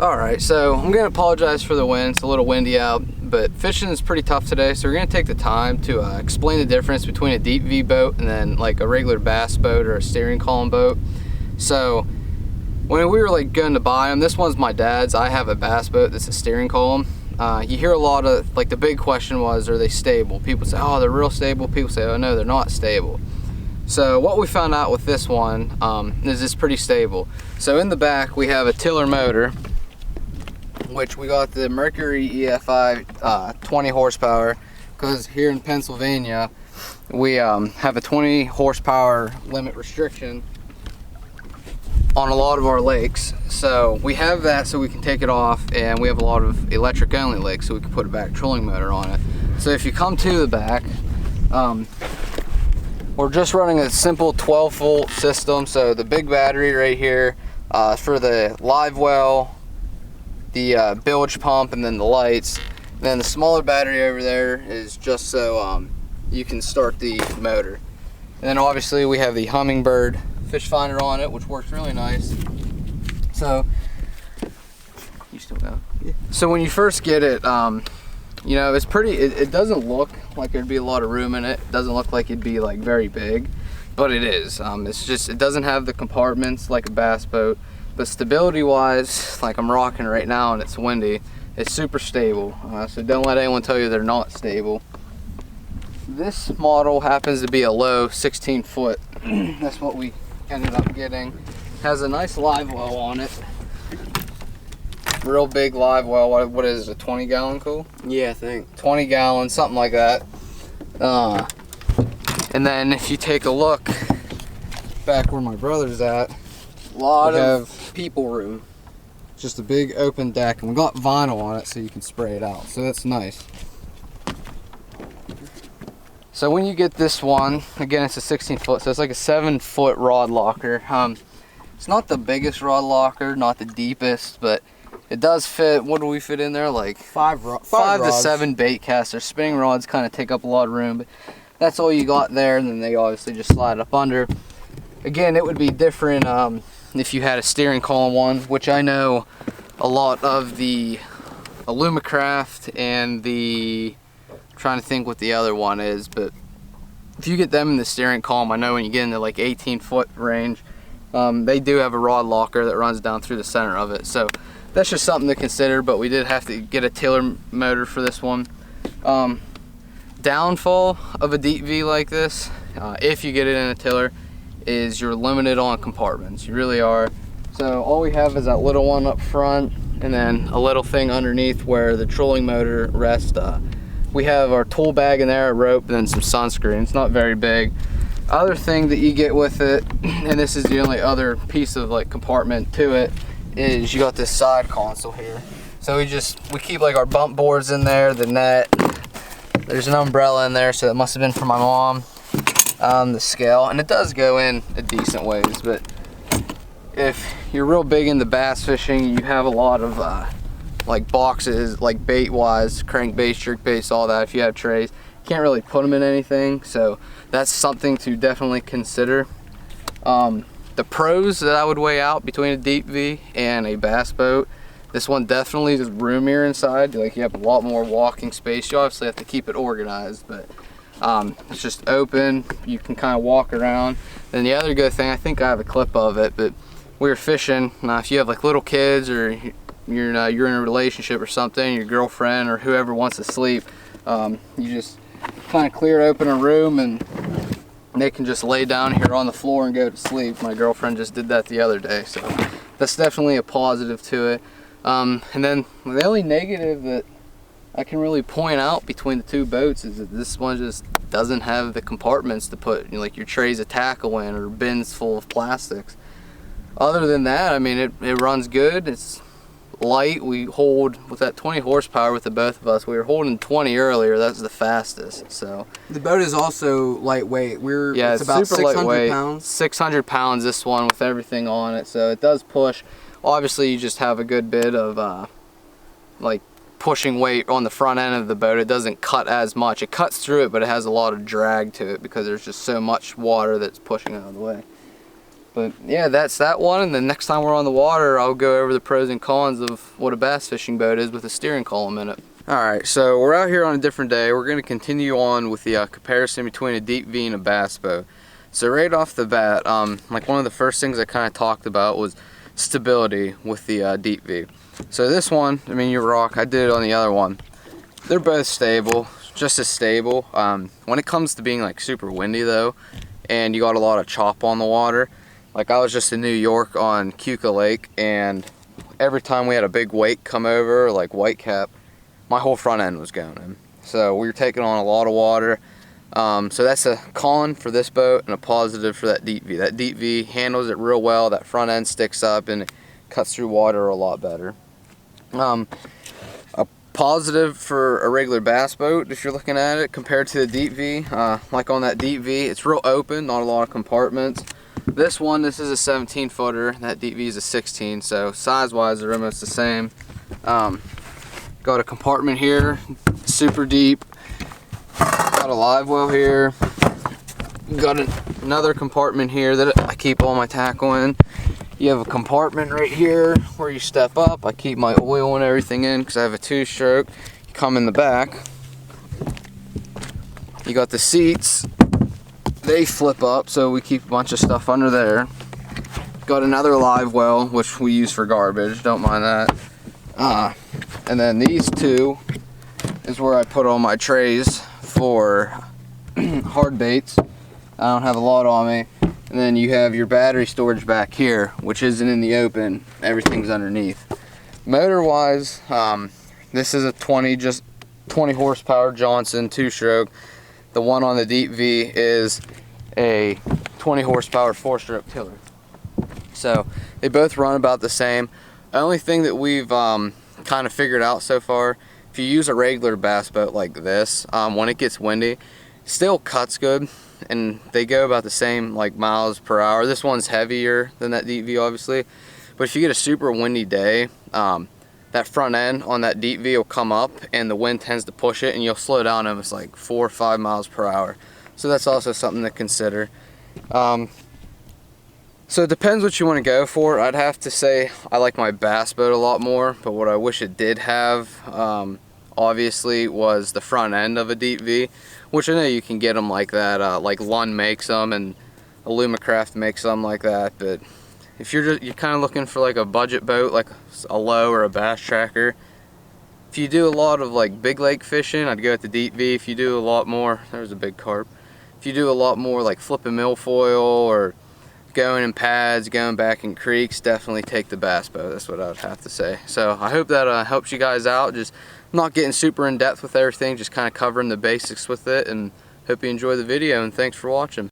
Alright, so I'm going to apologize for the wind. It's a little windy out, but fishing is pretty tough today, so we're going to take the time to explain the difference between a deep V boat and then like a regular bass boat or a steering column boat. So when we were like going to buy them, this one's my dad's. I have a bass boat that's a steering column. You hear a lot of, like, the big question was, are they stable? People say, oh, they're real stable. People say, oh no, they're not stable. So what we found out with this one is it's pretty stable. So in the back we have a tiller motor, which we got the Mercury EFI 20 horsepower, because here in Pennsylvania we have a 20 horsepower limit restriction on a lot of our lakes. So we have that so we can take it off, and we have a lot of electric only lakes so we can put a back trolling motor on it. So if you come to the back, we're just running a simple 12 volt system. So the big battery right here for the live well, the bilge pump, and then the lights. And then the smaller battery over there is just so you can start the motor. And then obviously we have the Humminbird fish finder on it, which works really nice. So you still go. Yeah. So when you first get it, you know, it's pretty, it doesn't look like there'd be a lot of room in it. It doesn't look like it'd be like very big, but it is. It's just, it doesn't have the compartments like a bass boat, but stability wise, like I'm rocking right now and it's windy, it's super stable. So don't let anyone tell you they're not stable. This model happens to be a low 16 foot. That's what we ended up getting. Has a nice live well on it. Real big live well. What is it, a 20 gallon cool? Yeah, I think 20 gallon, something like that. And then if you take a look back where my brother's at, a lot of people room. Just a big open deck, and we got vinyl on it so you can spray it out, so that's nice. So when you get this one, again, it's a 16 foot, so it's like a 7 foot rod locker. It's not the biggest rod locker, not the deepest, but it does fit. What do we fit in there? Like five to 7 bait casters. Spinning rods kind of take up a lot of room, but that's all you got there, and then they obviously just slide up under. Again, it would be different if you had a steering column one, which I know a lot of the Alumacraft and the, I'm trying to think what the other one is, but if you get them in the steering column, I know when you get into like 18 foot range, they do have a rod locker that runs down through the center of it. So that's just something to consider, but we did have to get a tiller motor for this one. Downfall of a deep V like this, if you get it in a tiller, is you're limited on compartments. You really are. So all we have is that little one up front, and then a little thing underneath where the trolling motor rests. We have our tool bag in there, a rope, and then some sunscreen. It's not very big. Other thing that you get with it, and this is the only other piece of like compartment to it, is you got this side console here. So we keep like our bump boards in there, the net. There's an umbrella in there, so it must have been for my mom. The scale, and it does go in a decent ways, but if you're real big into bass fishing, you have a lot of like boxes, like bait wise, crankbaits, jerkbaits, all that. If you have trays, you can't really put them in anything, so that's something to definitely consider. The pros that I would weigh out between a deep V and a bass boat, this one definitely is roomier inside. Like, you have a lot more walking space. You obviously have to keep it organized, but it's just open. You can kind of walk around. Then the other good thing, I think I have a clip of it, but we were fishing. Now, if you have like little kids, or you're in a relationship or something, your girlfriend or whoever wants to sleep, you just kind of clear open a room and they can just lay down here on the floor and go to sleep. My girlfriend just did that the other day, so that's definitely a positive to it. And then the only negative that I can really point out between the two boats is that this one just doesn't have the compartments to put, you know, like your trays of tackle in or bins full of plastics. Other than that, I mean, it runs good. It's light. We hold with that 20 horsepower with the both of us. We were holding 20 earlier. That's the fastest. So the boat is also lightweight. It's about super 600 lightweight. Pounds. 600 pounds. This one with everything on it. So it does push. Obviously, you just have a good bit of like pushing weight on the front end of the boat. It doesn't cut as much. It cuts through it, but it has a lot of drag to it because there's just so much water that's pushing out of the way. But yeah, that's that one, and then next time we're on the water, I'll go over the pros and cons of what a bass fishing boat is with a steering column in it. Alright, so we're out here on a different day. We're going to continue on with the comparison between a deep V and a bass boat. So right off the bat, like one of the first things I kind of talked about was stability with the deep V. So this one, I mean, you rock, I did it on the other one. They're both stable, just as stable. When it comes to being like super windy though, and you got a lot of chop on the water, like I was just in New York on Keuka Lake, and every time we had a big wake come over, like whitecap, my whole front end was going in. So we were taking on a lot of water. So that's a con for this boat and a positive for that deep V. That deep V handles it real well. That front end sticks up and it cuts through water a lot better. A positive for a regular bass boat, if you're looking at it, compared to the deep V, like on that deep V, it's real open, not a lot of compartments. This is a 17 footer, that deep V is a 16, so size wise they're almost the same. Got a compartment here, super deep. Got a live well here. Got another compartment here that I keep all my tackle in. You have a compartment right here where you step up. I keep my oil and everything in because I have a 2-stroke. You come in the back. You got the seats. They flip up, so we keep a bunch of stuff under there. Got another live well, which we use for garbage. Don't mind that. And then these two is where I put all my trays for hard baits. I don't have a lot on me. And then you have your battery storage back here, which isn't in the open. Everything's underneath. Motor wise, this is a 20 horsepower Johnson 2-stroke. The one on the deep V is a 20 horsepower 4-stroke tiller. So they both run about the same. The only thing that we've kind of figured out so far, if you use a regular bass boat like this, when it gets windy, it still cuts good, and they go about the same like miles per hour. This one's heavier than that deep V obviously, but if you get a super windy day, that front end on that deep V will come up and the wind tends to push it and you'll slow down almost like 4 or 5 miles per hour. So that's also something to consider. So it depends what you want to go for. I'd have to say I like my bass boat a lot more, but what I wish it did have obviously was the front end of a deep V, which I know you can get them like that, like Lund makes them and Alumacraft makes them like that. But if you're kind of looking for like a budget boat, like a low or a bass tracker, if you do a lot of like big lake fishing, I'd go with the deep V. If you do a lot more, there's a big carp. If you do a lot more like flipping milfoil or going in pads, going back in creeks, definitely take the bass boat. That's what I would have to say. So I hope that helps you guys out. Just not getting super in depth with everything, just kind of covering the basics with it, and hope you enjoy the video, and thanks for watching.